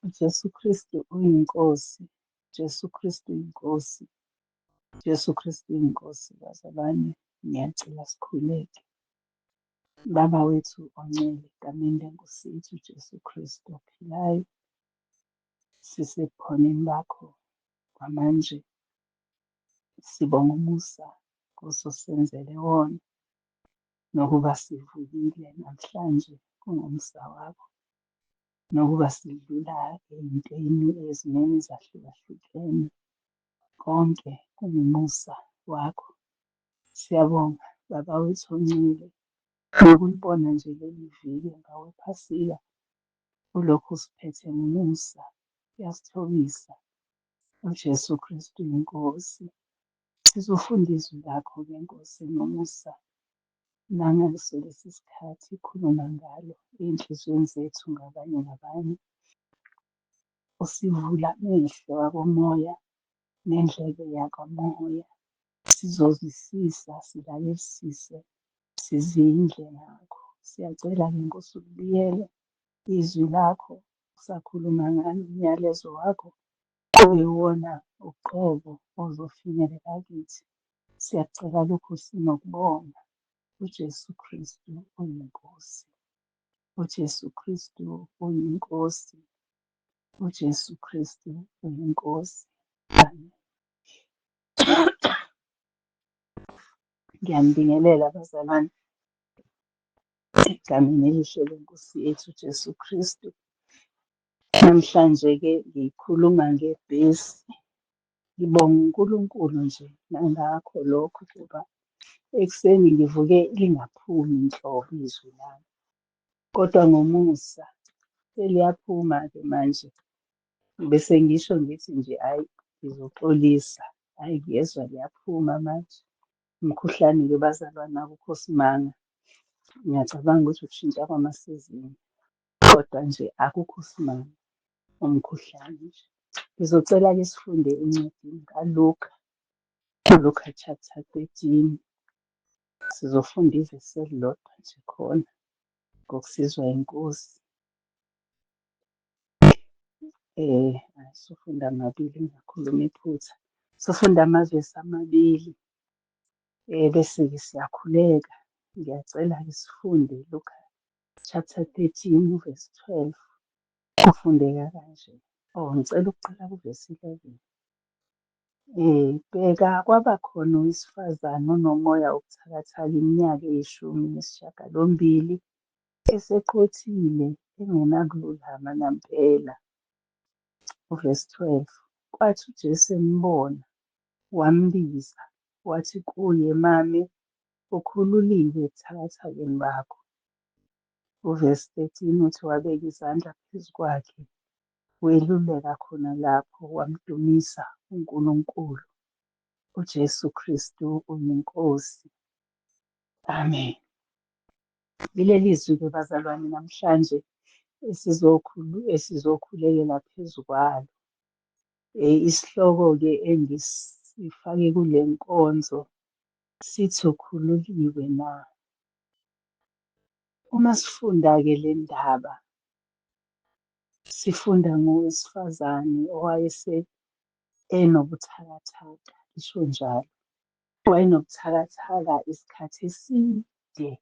uJesu Kristu uyinkosi. Jesu Kristu uyinkosi. Jesu Kristu uyinkosi. Bazalwane, ngiyacela sikhuleke. Baba wethu ongcwele, egameni lenkosi yethu uJesu Kristu ophilayo, sisebukhoneni bakho kwamanje. Sibonga umusa osusenzele wona, nokuba sivukile namhlanje kungumsa wakho, nokuba sidlula ey'ntweni ezimeni ezahlukahlukene. Konke kungumusa wakho. Siyabonga Baba wethu ongcwele, nokulibona nje leli viki emva kwephasika ulokhu usiphethe ngomusa. Kuyasithobisa. uJesu Kristu yinkosi. Sizofunda izwi lakho-ke Nkosi ngomusa. Nangaso lesi sikhathi khuluma ngalo ey'nhliziyweni zethu ngabanye ngabanye. Usivula amehlo akomoya nendlebe yakamoya. Sizozwisisa, silalelisise, sizindle ngakho. Siyacela-ke Nkosi ulibiyele izwi lakho, usakhuluma ngalo umyalezo wakho, kube wona uqobo ozofinyelela kithi. Siyakucela lokhu sinokubonga. uJesu Kristu uyinkosi. uJesu Kristu uyinkosi. uJesu Kristu uyinkosi. Amen. Ngiyanibingelela bazalwane egameni elihle lenkosi yethu uJesu Kristu. Namhlanje-ke ngikhuluma ngebhesi. Ngibonga uNkulunkulu nje nangakho lokho kuba ekuseni ngivuke lingaphumi nhlobo izwi lami, kodwa ngomusa seliyaphuma-ke manje. Bese ngisho ngithi nje hhayi ngizoxolisa, hhayi ngiyezwa liyaphuma manje. Umkhuhlane-ke bazalwane akukho simanga. Ngiyacabanga ukuthi ukushintsha kwamasizini, kodwa nje akukho simanga, umkhuhlane nje. Ngizocela-ke sifunde encwadini kaLuka, uLuka chapter 13. Sizofunda ivesi elilodwa nje khona ngokusizwa inkosi. Sifunda amabili, ngingakhuluma iphutha. Sifunda amavesi amabili, bese-ke siyakhuleka. Ngiyacela-ke sifunde Luka chapter 13 verse 12. Kufundeka kanje. Ngicela ukuqala kuvesi 11. Bheka, kwaba khona owesifazane onomoya wobuthakathaka iminyaka eyi18, eseqothile engenakululama nampela. Uvesi 12. Kwathi uJesu embona, wambiza, wathi kuye, Mame, ukhululiwe ebuthakathakeni bakho. Uvesi 13 uthi wabeka izandla phezu kwakhe, weluleka khona lapho, wamdumisa uNkulunkulu. uJesu Kristu uyinkosi. Amen. Yileli zwi-ke bazalwane namhlanje esizokhulekela phezu kwalo. Isihloko-ke engisifake kule nkonzo sithi ukhululiwe na. Uma sifunda-ke le ndaba, sifunda ngowesifazane enobuthakathaka, isho njalo. Wayenobuthakathaka isikhathi eside.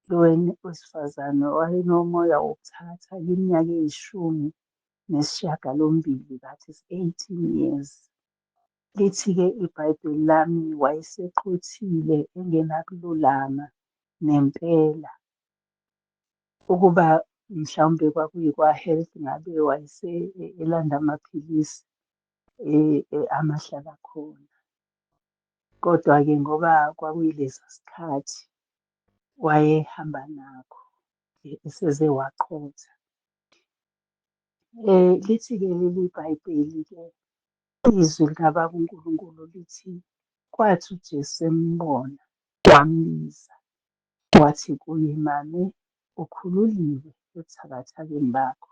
Lo wesifazane wayenomoya wobuthakathaka iminyaka eyi18, that is 18 years. Lithi-ke iBhayibheli lami wayeseqothile engenakululama nempela. Ukuba mhlawumbe kwakuyikwa-health, ngabe wayese elanda amaphilisi amahlala khona. Kodwa-ke ngoba kwakuyilesa sikhathi wayehamba nakho, eseze waqotha. Lithi-ke leli Bhayibheli-ke, izwi likababa uNkulunkulu lithi, kwathi uJesu embona, wambiza, wathi kuye, Mame, ukhululiwe ebuthakathakeni bakho.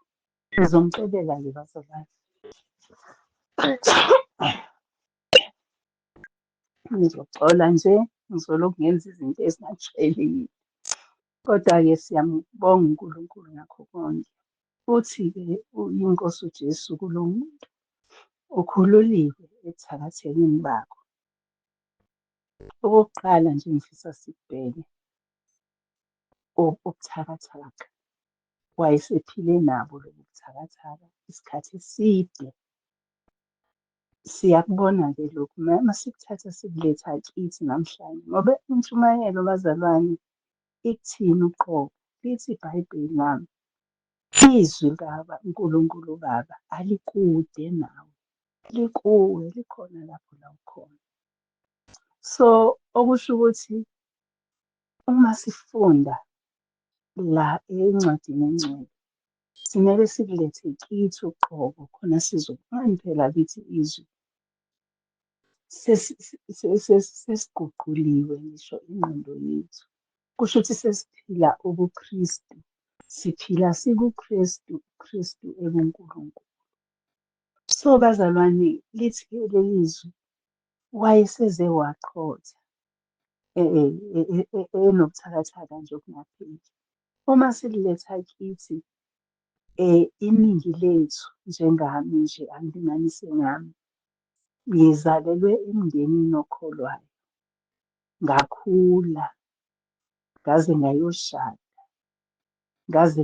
Ngizomxelela-ke bazalwane. Ngizoxola nje, ngizolokhu ngenza izinto ezingajwayelekile. Kodwa-ke siyambonga uNkulunkulu ngakho konke. Uthi-ke iNkosi uJesu kulo muntu, ukhululiwe ebuthakathekeni bakho. Okokuqala nje ngifisa sikubheke ubuthakathaka. Wayesephile nabo lobu buthakathaka isikhathi eside. Siyakubona-ke lokhu masikuthatha sikuletha kithi namhlanje ngoba intshumayelo bazalwane ikuthini uqobo. Lithi iBhayibheli nami, izwi uNkulunkulu Baba alikude nawe, likuwe, likhona lapho la ukhona. So okusho ukuthi uma sifunda la encwadini encwele, simele sikulethe kithi uqobo khona ngani phela lithi izwi sesiguquliwe ngisho ingqondo yethu. Kusho ukuthi sesiphila ubuKristu, siphila sikuKristu, uKristu ekuNkulunkulu. So bazalwane, lithi-ke leli zwi wayeseze waqotha enobuthakathaka nje okungapheli. Uma sililetha kithi iningi lethu njengami nje, angilinganise ngami, ngizalelwe emndenini okholwayo, ngakhula, ngaze ngayoshada, ngaze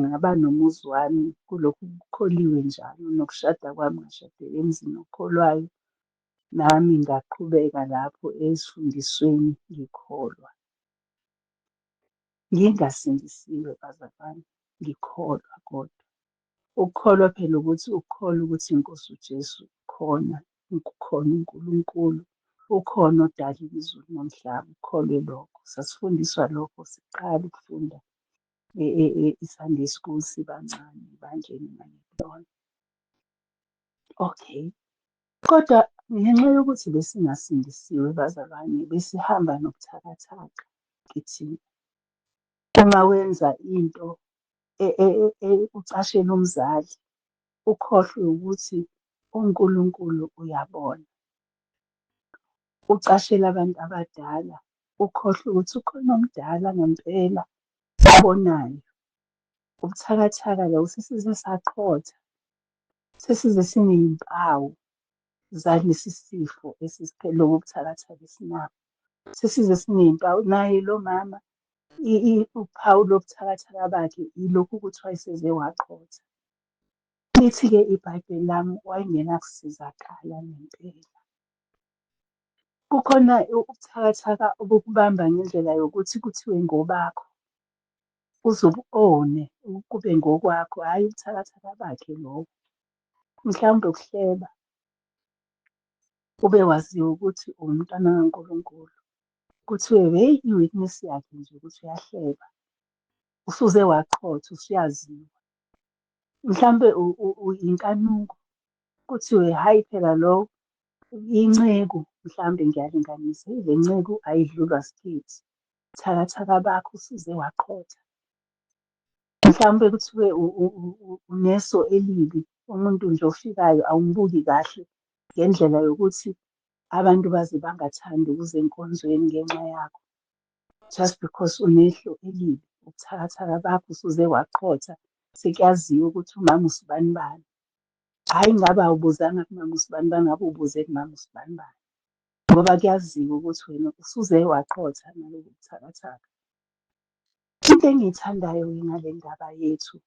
ngaba nomuzi wami kulokhu kukholiwe njalo. Nokushada kwami ngashadela emzini okholwayo, nami ngaqhubeka lapho ezifundisweni ngikholwa. Ngingasindisiwe bazalwane, ngikholwa kodwa. Ukukholwa phela ukuthi ukukholwa ukuthi iNkosi uJesu ukhona, ukhona uNkulunkulu, ukhona odala izulu nomhlaba, ukholwe lokho. Sasifundiswa lokho siqala ukufunda i-Sunday School sibancane ebandleni engangikulona. Okay, kodwa ngenxa yokuthi besingasindisiwe bazalwane, besihamba nobuthakathaka kithina. Uma wenza into ucashele umzali, ukhohlwe ukuthi uNkulunkulu uyabona. Ucashele abantu abadala, ukhohlwe ukuthi ukhona omdala ngempela obonayo. Ubuthakathaka lobu sesize saqhotha, sesize siney'mpawu zalesi sifo lobu buthakathaka esinabo. Sesize siney'mpawu, naye lo mama uphawu lobuthakathaka bakhe yilokhu ukuthi wayeseze waqhotha. Lithi-ke iBhayibheli lami wayengenakusizakala ngempela. Kukhona ubuthakathaka obukubamba ngendlela yokuthi kuthiwe ngobakho, uze ubu-one kube ngokwakho, hhayi ubuthakathaka bakhe lobo. Mhlawumbe ukuhleba, ube waziwa ukuthi umntwana kaNkulunkulu. Kuthiwe hheyi i-weakness yakhe nje ukuthi uyahleba. Usuze waqhotha, usuyaziwa. Mhlambe inkanuko, kuthiwe hhayi phela lo inceku, mhlambe ngiyalinganisa, le nceku ayidlulwa sikithi. Ubuthakathaka bakho usuze waqhotha. Mhlawumbe kuthiwe uneso elibi, umuntu nje ofikayo awumbuki kahle ngendlela yokuthi abantu baze bangathandi ukuza enkonzweni ngenxa yakho. Just because unehlo elibi, ubuthakathaka bakho usuze waqhotha. Sekuyaziwa ukuthi umama usibani bani. Hhayi ngabe awubuzanga kumama usibani bani, ngabe ubuze kumama usibani bani. Ngoba kuyaziwa ukuthi wena usuze waqhotha nalobu buthakathaka. Into engiyithandayo-ke ngale ndaba yethu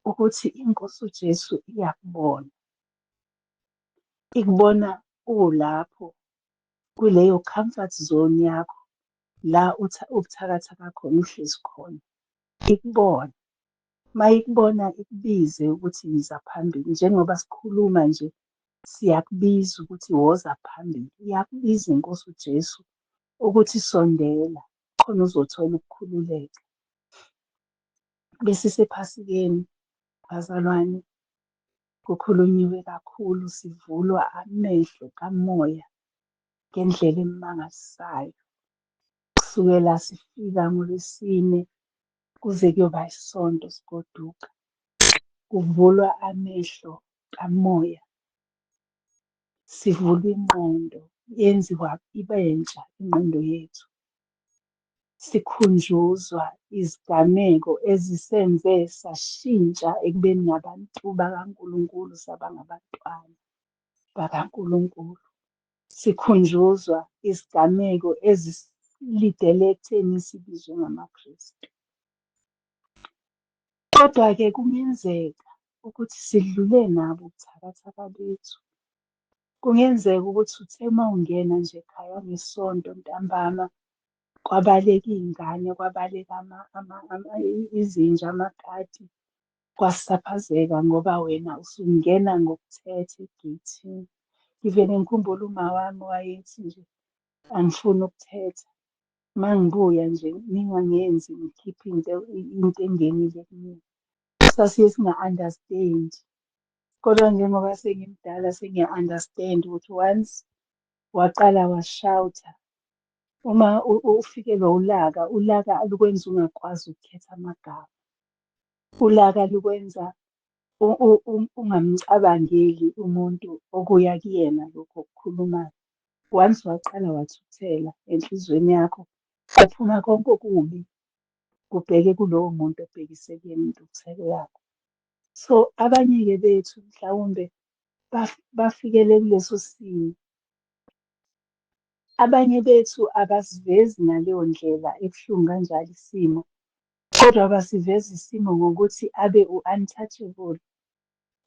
ukuthi iNkosi uJesu iyakubona. Ikubona ulapho kuleyo comfort zone yakho la ubuthakathaka khona uhlezi khona. Ikubona. Uma ikubona ikubize ukuthi yiza phambili. Njengoba sikhuluma nje siyakubiza ukuthi woza phambili. Iyakubiza iNkosi uJesu ukuthi sondela khona uzothola ukukhululeka. Besisephasikeni bazalwane, kukhulunyiwe kakhulu, sivulwa amehlo kamoya ngendlela emangalisayo. Kusukela sifika ngoLwesine kuze kuyoba iSonto sigoduka, kuvulwa amehlo kamoya. Sivulwa ingqondo, yenziwa ibe ntsha ingqondo yethu. sikhunjuzwa izigameko ezisenze sashintsha ekubeni ngabantu bakaNkulunkulu saba ngabantwana bakaNkulunkulu. Sikhunjuzwa izigameko ezisilidele ekutheni sibizwe ngamaKristu. Kodwa-ke kungenzeka ukuthi sidlule nabo ubuthakathaka bethu. Kungenzeka ukuthi uthe uma ungena nje ekhaya ngesonto ntambama, kwabaleka iy'ngane, kwabaleka izinja, amakati, kwasaphazeka ngoba wena usungena ngokuthetha egeyithini. Ngivele ngikhumbule uma wami wayethi nje, angifuni ukuthetha. Uma ngibuya nje ningangenzi ngikhiphe into engenile kumina. Sasiye singa-understand-i. Kodwa njengoba sengimdala sengiya-understand-a ukuthi once waqala washawutha, uma ufikelwa ulaka, ulaka alukwenza ungakwazi ukukhetha amagama. Ulaka lukwenza ungamcabangeli umuntu okuya kuyena lokho okukhulumayo. Once waqala wathuthela enhliziyweni yakho, kuphuma konke okubi kubheke kulowo muntu obhekise kuyena intutheko yakho. So abanye-ke bethu mhlawumbe bafikele kuleso simo. Abanye bethu abasivezi ngaleyo ndlela ebuhlungu kanjalo isimo, kodwa basiveza isimo ngokuthi abe u-untouchable.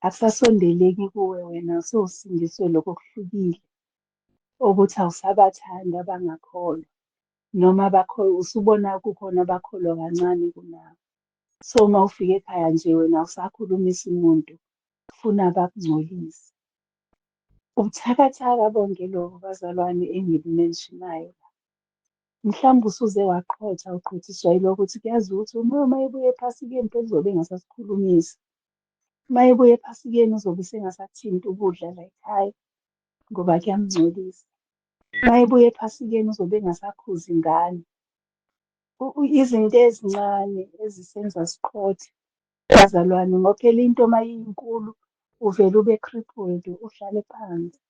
Akusasondeleki kuwe wena sewusindiswe lokho okuhlukile ukuthi awusabathandi abangakholwa. Noma usubona kukhona abakholwa kancane kunawe. So uma ufika ekhaya nje wena awusakhulumisa umuntu, ufuna bakungcolise. Ubuthakathaka bonke lobo bazalwane engibumenshinayo. Mhlawumbe usuze waqhotha uqhothiswa yilokho ukuthi kuyazi ukuthi uma ebuya ephasikeni phela uzobe engasasikhulumisi. Uma ebuya ephasikeni uzobe sengasakuthinti ukudla la ekhaya ngoba kuyamngcolisa. Uma ebuya ephasikeni uzobe engasakhuzi ingane. Izinto ezincane ezisenza siqhothe bazalwane, ngoba phela into uma iyinkulu uvele ube crippled, uhlale phansi.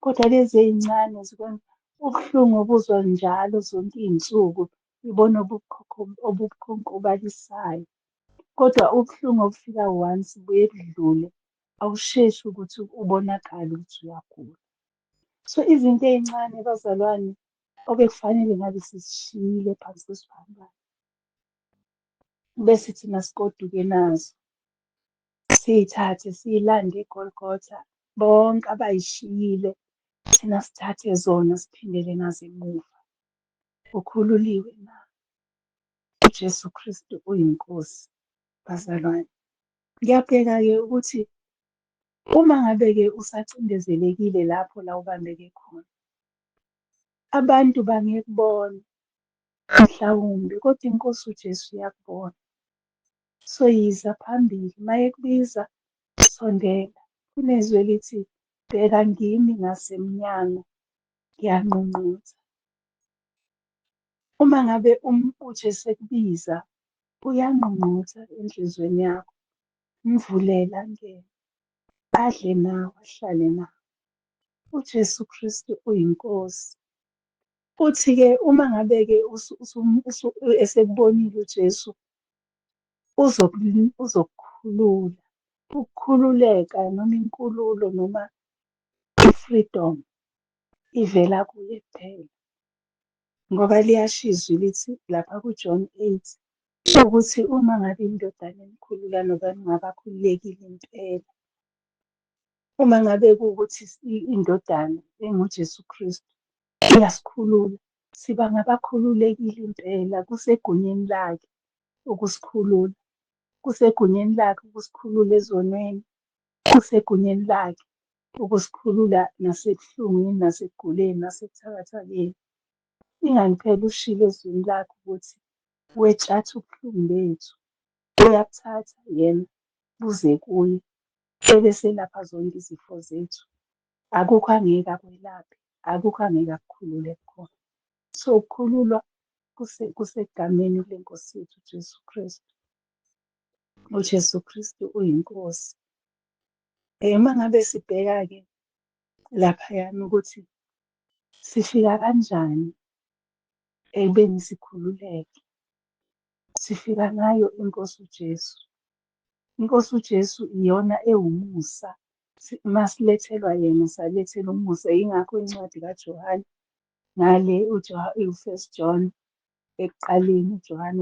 Kodwa lezi ey'ncane zikwenza ubuhlungu obuzwa njalo zonke iy'nsuku, ibona obukhonkobalisayo. Kodwa ubuhlungu obufika once buye budlule, awusheshi ukuthi ubonakale ukuthi uyagula. So izinto ey'ncane bazalwane obekufanele ngabe sizishiyile phansi kwesiphambano, bese thina sigoduke nazo, siy'thathe siy'lande eGolgotha. Bonke abay'shiyile thina sithathe zona siphindele nazo emuva. Ukhululiwe na? UJesu Kristu uyinkosi bazalwane. Ngiyabheka-ke ukuthi uma ngabe-ke usacindezelekile lapho la ubambeke khona, abantu bangekubona mhlawumbe, kodwa inkosi uJesu iyakubona. So yiza phambili, uma ekubiza sondela. Kunezwi elithi, bheka ngimi ngasemnyango ngiyanqunqutha. Uma ngabe uJesu ekubiza, uyanqunqutha enhliziyweni yakho, mvulela angene, adle nawe, ahlale nawe. UJesu Kristu uyinkosi. Uthi-ke uma ngabe-ke esekubonile uJesu, uzokukhulula. Ukukhululeka noma inkululo noma i-freedom ivela kuye kuphela. Ngoba liyasho izwi lithi lapha kuJohn 8 ukuthi uma ngabe indodana enikhulula nobani ngabe akhululekile impela. Uma ngabe kuwukuthi indodana enguJesu Kristu iyasikhulula, siba ngabakhululekile impela. Kusegunyeni lakhe ukusikhulula. Kusegunyeni lakhe ukusikhulula ezonweni. Kusegunyeni lakhe ukusikhulula nasebuhlungwini, nasekuguleni, nasekuthakathakeni. Ingani phela ushilo ezwini lakhe ukuthi wetshatha ubuhlungu bethu. Uyabuthatha yena buze kuye, ebeselapha zonke izifo zethu. Akukho angeke akwelaphe, akukho angeke akukhulule khona. So ukukhululwa kusegameni lenkosi yethu uJesu Kristu. UJesu Kristu uyinkosi. Uma ngabe sibheka-ke laphayana ukuthi sifika kanjani ekubeni sikhululeke. Sifika ngayo iNkosi uJesu. iNkosi uJesu iyona ewumusa. Masilethelwa yena salethelwa umusa. Yingakho incwadi kaJohane ngale u-First John ekuqaleni uJohane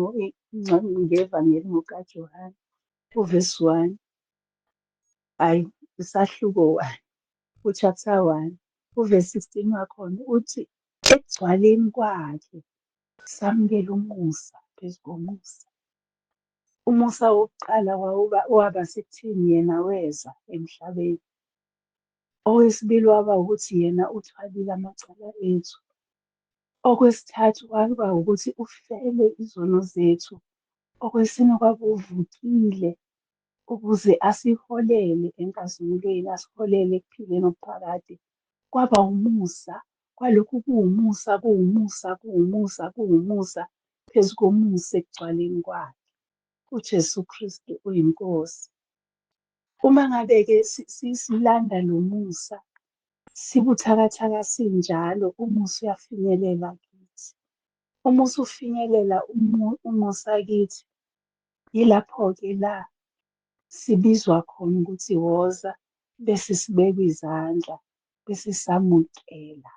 ngevangeli ngokaJohane uvesi 1, ayi isahluko 1, u-chapter 1, uvesi 16 wakhona uthi ekugcwaleni kwakhe samukela umusa phezu komusa. Umusa wokuqala waba sekutheni yena weza emhlabeni. Owesibili waba ukuthi yena uthwalile amacala ethu. Okwesithathu kwaba ukuthi ufele izono zethu. Okwesine kwaba uvukile ukuze asiholele enkazimulweni, asiholele ekuphileni okuphakade. Kwaba umusa, kwalokhu kuwumusa, kuwumusa, kuwumusa, kuwumusa, phezu komusa ekugcwaleni kwakhe. UJesu Kristu uyinkosi. Uma ngabe-ke silanda lo musa, sibuthakathaka sinjalo, umusa uyafinyelela kithi. Umusa ufinyelela umusa kithi. Yilapho-ke la sibizwa khona ukuthi woza, bese sibekwa izandla, bese samukela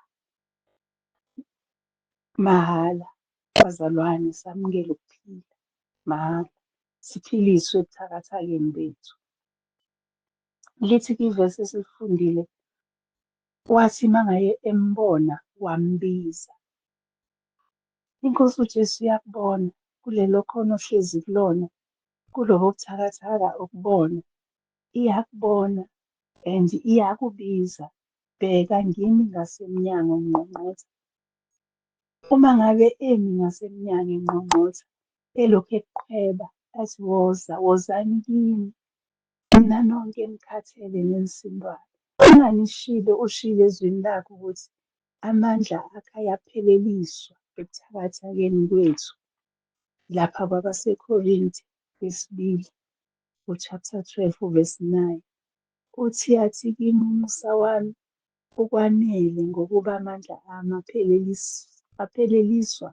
mahhala. Bazalwane, samukela ukuphila mahhala, siphiliswe ebuthakathakeni bethu. Lithi-ke ivesi esilifundile, wathi mangaye embona wambiza. iNkosi uJesu iyakubona kulelo khono ohlezi kulona, kulobo buthakathaka okubona, iyakubona and iyakubiza. Bheka ngimi ngasemnyango ngqongqotha. Uma ngabe emi ngasemnyango ngqongqotha, elokhu ekuqhweba athi woza, wozani kimi, mina nonke enikhathele nenisindwayo. Unganishilo ushilo ezwini lakho ukuthi amandla akhe ayapheleliswa ebuthakathakeni kwethu. Lapha kwabaseKorinte wesibili, u-chapter 12, uvesi 9. Uthi athi kimi umusa wami ukwanele ngokuba amandla ami apheleliswa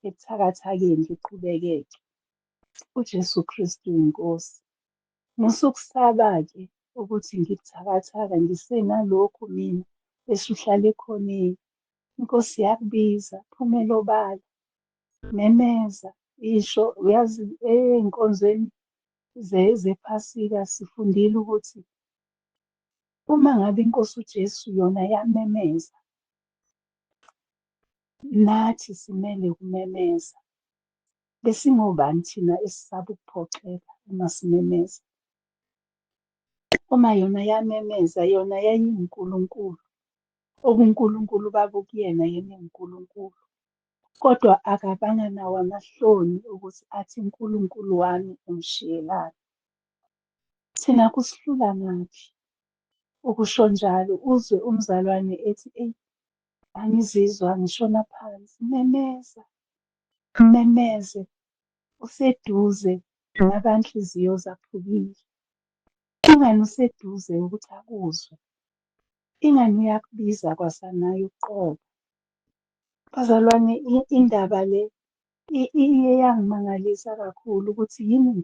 ebuthakathakeni kuqhubekeke. UJesu Kristu inkosi. Musukusaba-ke ukuthi ngibuthakathaka ngisenalokhu mina esuhlala ekhoneni. iNkosi yakubiza, phumela obala, memeza, isho. Uyazi ey'nkonzweni zephasika sifundile ukuthi uma ngabe iNkosi uJesu yona yamemeza, nathi simele ukumemeza. Besingobani thina esisaba ukuphoxeka uma simemeza? Uma yona yamemeza, yona yayiwuNkulunkulu. ObuNkulunkulu babukuyena yena eNkulunkulu. Kodwa akabanga nawo amahloni ukuthi athi uNkulunkulu wami ungishiyelani. Thina kusihlula ngaphi ukusho njalo, uzwe umzalwane ethi eyi, angizizwa ngishona phansi. Memeza, memeze, useduze nabanhliziyo zaphukile. Ingani useduze ukuthi akuzwe? Ingani uyakubiza kwasanayo uqobo? Bazalwane, indaba le iye yangimangalisa kakhulu ukuthi yini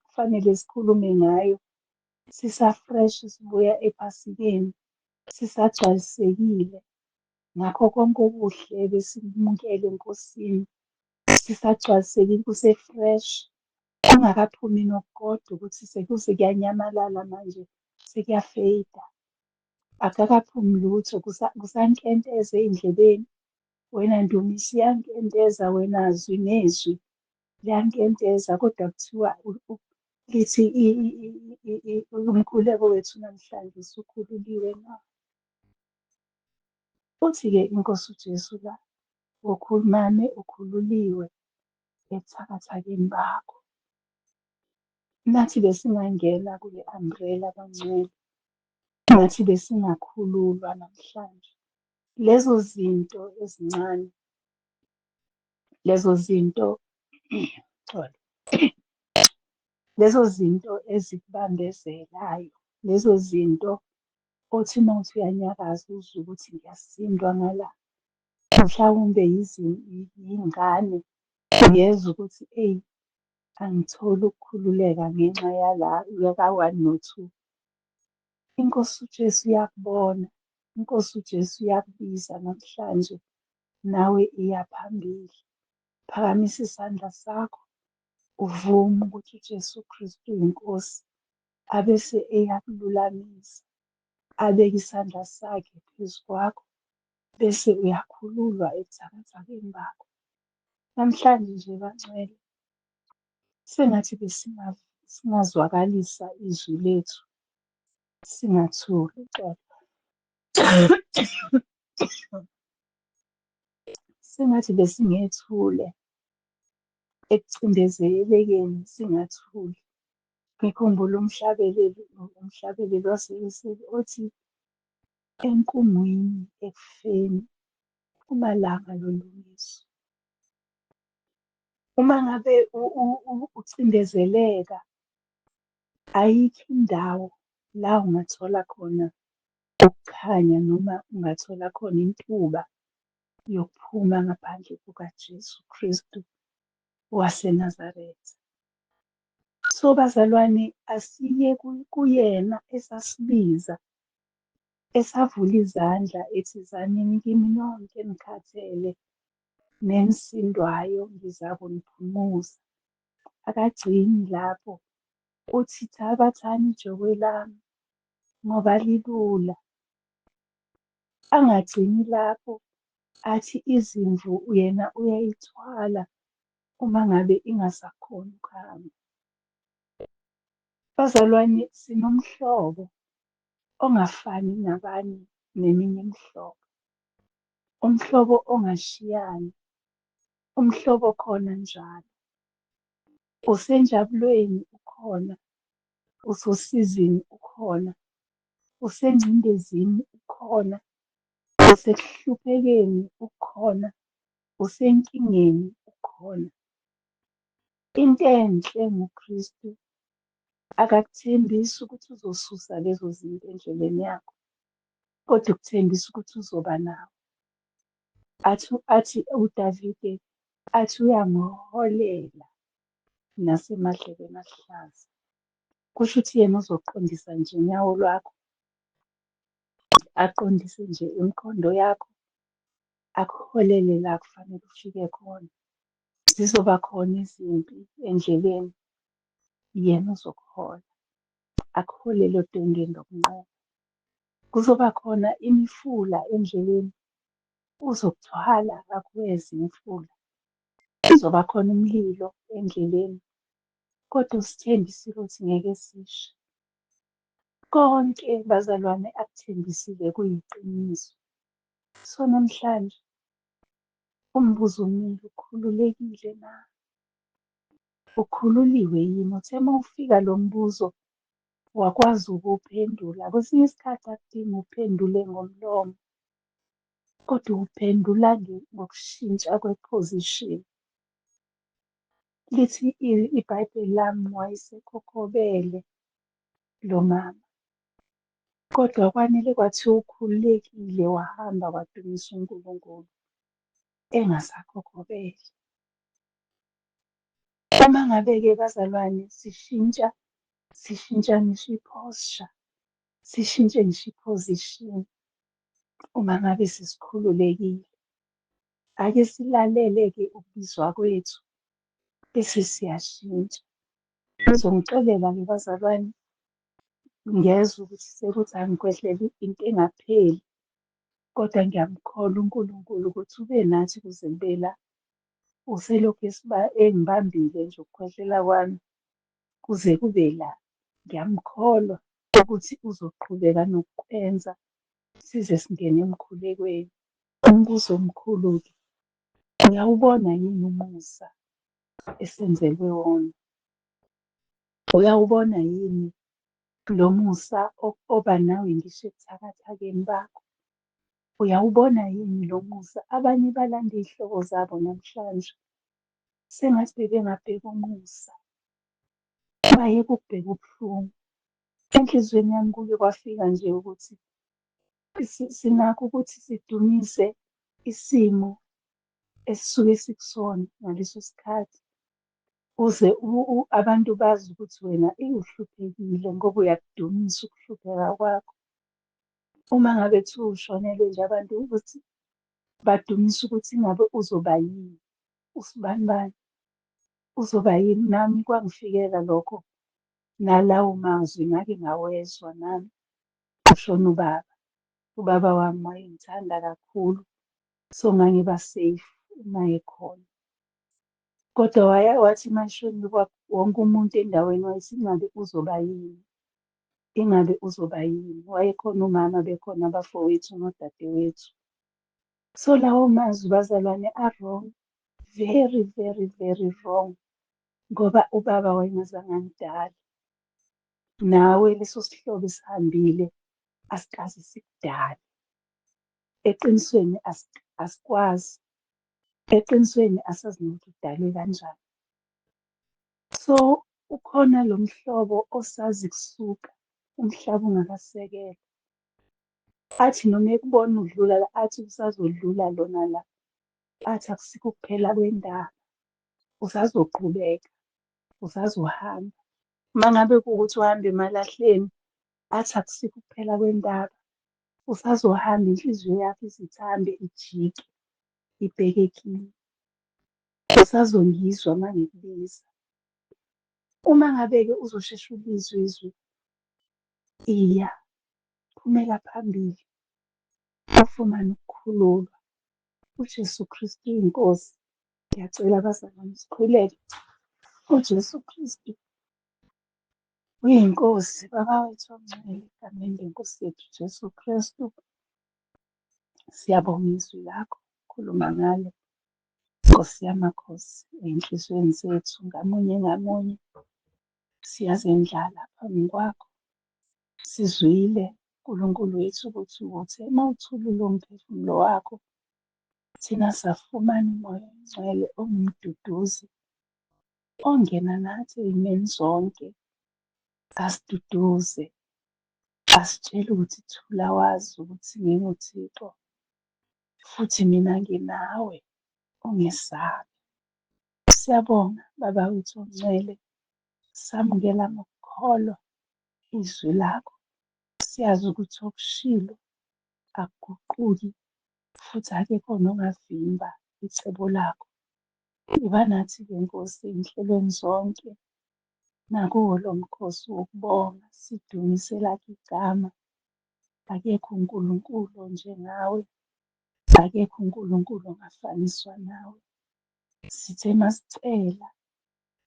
kufanele sikhulume ngayo sisa-fresh, sibuya ephasikeni, sisagcwalisekile ngakho konke okuhle besikubukele eNkosini, sisagcwalisekile, kuse-fresh, kungakaphumi nokukodwa ukuthi sekuze kuyanyamalala manje, sekuyafeyida. Akakaphumi lutho, kusankenteza ey'ndlebeni. Wena Ndumiso, iyankenteza, wena Zwi nezwi liyankenteza, kodwa kuthiwa lithi umkhuleko wethu namhlanje usukhululiwe na? Uthi-ke iNkosi uJesu la, wokhulumame ukhululiwe ebuthakathakeni bakho. Nathi besingangena kule umbrella kaNgcwele, nathi besingakhululwa namhlanje. Lezo zinto ezincane, lezo zinto lezo zinto ezikubambezelayo, lezo zinto othi uma uthi uyanyakaza uzwe ukuthi ngiyasindwa ngala. mhlawumbe yingane, uyezwa ukuthi eyi, angitholi ukukhululeka ngenxa yaka-one no-two. INkosi uJesu iyakubona, iNkosi uJesu iyakubiza namhlanje, nawe iya phambili. Phakamisa isandla sakho, uvume ukuthi uJesu Kristu uyinkosi, abese eyakululamisa, abeke isandla sakhe phezu kwakho, bese uyakhululwa ebuthakathakeni bakho. Namhlanje nje bangcwele, sengathi singazwakalisa izwi lethu, singathuli uxolo. Sengathi besingethule ekucindezelekeni, singathuli. Ngikhumbula umhlabeleli wasekuseni othi, enkumini ekufeni umalanga lolungiswa. Uma ngabe ucindezeleka, ayikho indawo la ungathola khona ukukhanya noma ungathola khona intuba yokuphuma ngaphandle kukaJesu Kristu waseNazaretha. So bazalwane, asiye kuyena esasibiza, esavula izandla ethi, zanini kimi nonke enikhathele nenisindwayo, ngizakuniphumuza. Akagcini lapho, uthi thabathani ijogwe lami ngoba lilula. Angagcini lapho, athi izimvu yena uyayithwala uma ngabe ingasakhoni ukuhamba. Bazalwane, sinomhlobo ongafani nabanye neminye imihlobo, umhlobo ongashiyani, umhlobo khona njalo. Usenjabulweni ukhona, usosizini ukhona, usengcindezini ukhona, usekuhluphekeni ukhona, usenkingeni ukhona. Into enhle ngoKristu, akakuthembisi ukuthi uzosusa lezo zinto endleleni yakho, kodwa ukuthembisa ukuthi uzoba nawe. Athi uDavide, athi uyangiholela nasemadlebeni aluhlaza. Kusho ukuthi yena uzoqondisa nje unyawo lwakho, aqondise nje imikhondo yakho, akuholele la kufanele ufike khona. Zizoba khona izimpi endleleni, yena uzokuhola, akuholele odongeni lokunqoba. Kuzoba khona imifula endleleni, uzokuthwala akuweze imifula. Kuzoba khona umlilo endleleni, kodwa usithembisile ukuthi ngeke sishe. Konke bazalwane akuthembisile kuyiqiniso. So namhlanje umbuzo omile, ukhululekile na? Ukhululiwe yini? Uthe uma ufika lo mbuzo wakwazi ukuwuphendula. Kwesinye isikhathi akudingi uphendule ngomlomo, kodwa uphendula ngokushintsha kwe-position. Lithi iBhayibheli lami, wayesekhokobele lo mama, kodwa kwanele kwathiwa ukhululekile, wahamba wadumisa uNkulunkulu engasakhokobele. Uma ngabe-ke bazalwane sishintsha ngisho i-posture, sishintshe ngisho i-position, uma ngabe sesikhululekile, ake silalele-ke ukubizwa kwethu bese siyashintsha. Ngizonixolela-ke bazalwane, ngezwa ukuthi sekuthi angikhwehlele into engapheli, kodwa ngiyamkholwa uNkulunkulu ukuthi ube nathi kuze kube la. Uselokhu engibambile nje ukukhwehlela kwami kuze kube la. Ngiyamkholwa ukuthi uzoqhubeka nokukwenza size singene emkhulekweni. Umbuzo omkhulu-ke, uyawubona yini umusa esenzelwe wona? Uyawubona yini lo musa oba nawe ngisho ebuthakathakeni bakho? Uyawubona yini lo musa? Abanye balanda iy'hloko zabo namhlanje, sengathi bebengabheka umusa, bayeke ukubheka ubuhlungu. Enhliziyweni yami kuke kwafika nje ukuthi sinakho ukuthi sidumise isimo esisuke sikusona ngaleso sikhathi, uze abantu bazi ukuthi wena uhluphekile ngoba uyakudumisa ukuhlupheka kwakho. Uma ngabe kuthiwa ushonelwe nje abantu ukuthi badumisa ukuthi ingabe uzoba yini, usibanibani, uzoba yini. Nami kwangifikela lokho, nalawo mazwi ngake ngawezwa nami kushona ubaba. Ubaba wami wayengithanda kakhulu, so ngangiba safe uma ekhona. Kodwa wathi uma eshonile wonke umuntu endaweni wayethi ingabe uzoba yini, ingabe uzoba yini. Wayekhona umama, bekhona abafowethu nodadewethu. So lawo mazwi bazalwane a-wrong, very, very, very wrong, ngoba ubaba wayengazange angidala. Nawe leso sihlobo esihambile asikaze sikudale. Eqinisweni asikwazi, eqinisweni asazi nokuthi udalwe kanjani. So ukhona lo mhlobo osazi kusuka umhlaba ungakasekelwa. Athi noma ekubona udlula la, athi usazodlula lona la, athi akusiko ukuphela kwendaba, usazoqhubeka, usazohamba. Uma ngabe kuwukuthi uhamba emalahleni, athi akusiko ukuphela kwendaba, usazohamba, inhliziyo yakho izithambe ijike ibheke kimi. Usazongizwa uma ngikubiza. Uma ngabe-ke uzosheshe ulizwe izwi, iya, phumela phambili, ufumane ukukhululwa. UJesu Kristu uyinkosi. Ngiyacela abazalwane sikhuleke. UJesu Kristu uyinkosi. Baba wethu ongcwele, egameni lenkosi yethu Jesu Kristu, siyabonga izwi lakho, khuluma ngalo, Nkosi yamakhosi, ey'nhliziyweni zethu ngamunye ngamunye. Siyazendlala phambi kwakho, sizwile uNkulunkulu wethu ukuthi uthe uma uthulile umphefumulo wakho, thina safumana umoya ongcwele ongumduduzi, ongena nathi ey'meni zonke, asiduduze, asitshele ukuthi thula wazi ukuthi nginguThixo, futhi mina nginawe, ungesabi. Siyabonga Baba wethu ongcwele, samukela ngokukholwa izwi lakho. Siyazi ukuthi okushilo akuguquki, futhi akekho nongavimba icebo lakho. Iba nathi-ke Nkosi ey'nhlelweni zonke, nakuwo lo mkhosi wokubonga, sidumise elakho igama. Akekho uNkulunkulu onjengawe, akekho uNkulunkulu ongafaniswa nawe. Sithe masicela,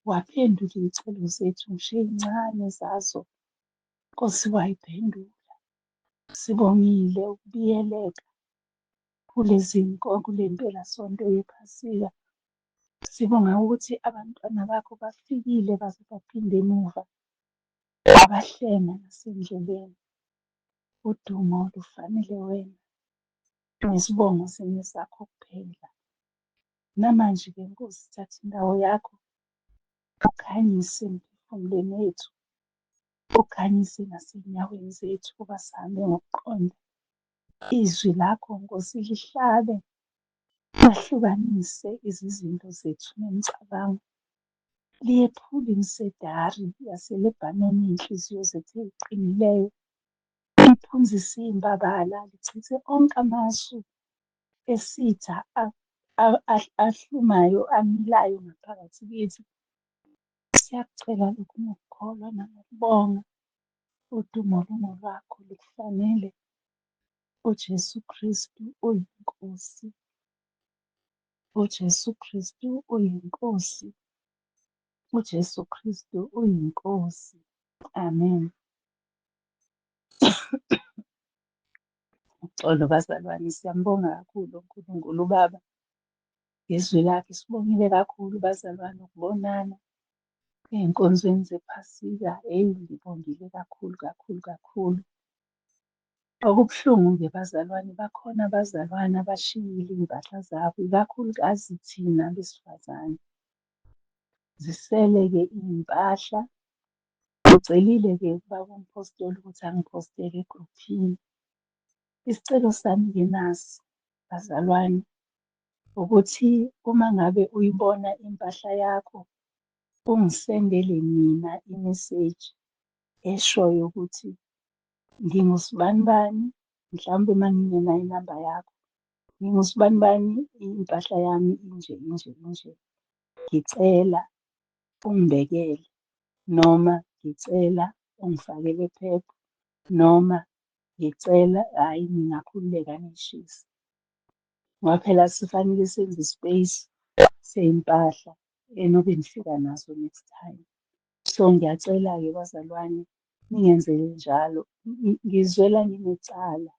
waphendula iy'celo zethu ngisho ey'ncane zazo, Nkosi wayiphendula. Sibongile ukubiyeleka kule mpelasonto yephasika. Sibonga ukuthi abantwana bakho bafikile baze baphinde emuva, abahlenga nasendleleni. Udumo lufanele wena, nesibongo singesakho kuphela. Namanje-ke Nkosi, thatha indawo yakho, ukhanyise emphefumulweni wethu, ukhanyise nasenyaweni zethu ukuba sihambe ngokuqonda. Izwi lakho Nkosi lihlabe, lahlukanise izizinto zethu nemicabango. Liyephule imisedari yaseLebanoni iy'nhliziyo zethu ey'qinileyo. Liphunzise iy'mbabala, lichithe onke amasu esitha ahlumayo, amilayo ngaphakathi kithi. Siyakucela lokhu ngokukholwa nangokubonga. Udumo lungolwakho, lukufanele. UJesu Kristu uyinkosi. UJesu Kristu uyinkosi. UJesu Kristu uyinkosi. Amen. Uxolo bazalwane, siyambonga kakhulu uNkulunkulu uBaba ngezwi lakhe. Sibongile kakhulu bazalwane ukubonana ey'nkonzweni zephasika. Hheyi, ngibongile kakhulu kakhulu kakhulu. Okubuhlungu-ke bazalwane, bakhona abazalwane abashiyile iy'mpahla zabo, ikakhulukazi thina besifazane. Zisele-ke iy'mpahla. Ngicelile-ke ubaba umpostoli ukuthi angiphostele egruphini. Isicelo sami-ke nasi, bazalwane, ukuthi uma ngabe uyibona impahla yakho, ungisendele mina imeseji eshoyo ukuthi ngingusibanibani, mhlawumbe uma ngingenayo inamba yakho, ngingusibanibani, impahla yami inje inje inje. Ngicela ungibekele, noma ngicela ungifakele phepha, noma ngicela, hhayi ngingakhululeka ngishise. Ngoba phela sifanele senze i-space sey'mpahla enobe nifika nazo next time. So ngiyacela-ke bazalwane, ningenzele njalo. Ngizwela nginecala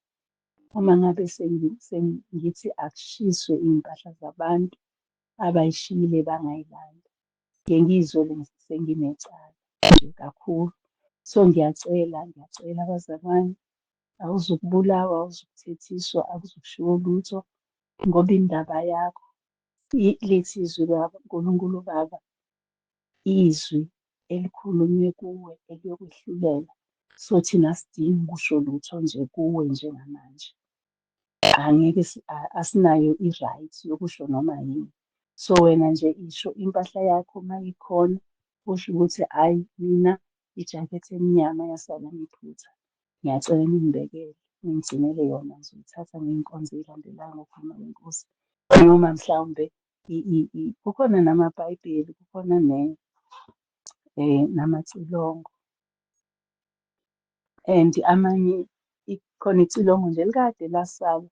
uma ngabe sengithi akushiswe iy'mpahla zabantu abayishiyile bangayilanda. Ngike ngizwe senginecala nje kakhulu. So ngiyacela bazalwane, awuzukubulawa, awuzukuthethiswa, akuzukushiwo lutho, ngoba indaba yakho lithi izwi likaNkulunkulu Baba, izwi elikhulunywe kuwe eliyokwehlulela. So thina asidingi kusho lutho nje kuwe njengamanje. Angeke asinayo i-right yokusho noma yini. So wena nje isho impahla yakho uma ikhona, usho ukuthi hhayi mina ijakhethi emnyama yasala ngephutha. Ngiyacela ningibekele, ningigcinele yona, ngizoyithatha ngiyinkonzo eyilandelayo ngokukhuluma kwenkosi. Noma mhlawumbe kukhona namabhayibheli, kukhona namacilongo. And amanye khona icilongo nje elikade lasala,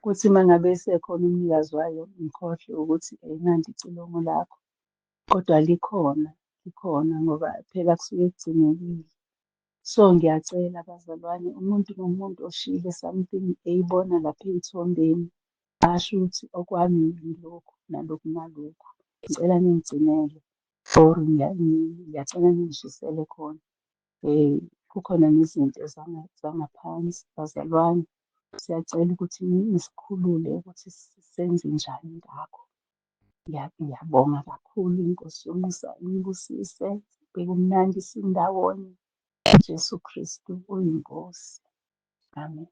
kuthi uma ngabe esekhona umnikazi wayo ngikhohlwe ukuthi nanti icilongo lakho. Kodwa likhona ngoba phela kusuke kugcinekile. So ngiyacela bazalwane, umuntu nomuntu oshiyile something eyibona lapha ey'thombeni, asho ukuthi okwami yilokhu nalokhu nalokhu. Ngicela ningigcinele or ngiyacela ningishisele khona. Kukhona nezinto zangaphansi bazalwane. Siyacela ukuthi nisikhulule ukuthi senze njani ngakho. Ngiyabonga kakhulu, inkosi yomusa inibusise, bekumnandi sindawonye. Jesu Kristu uyinkosi. Amen.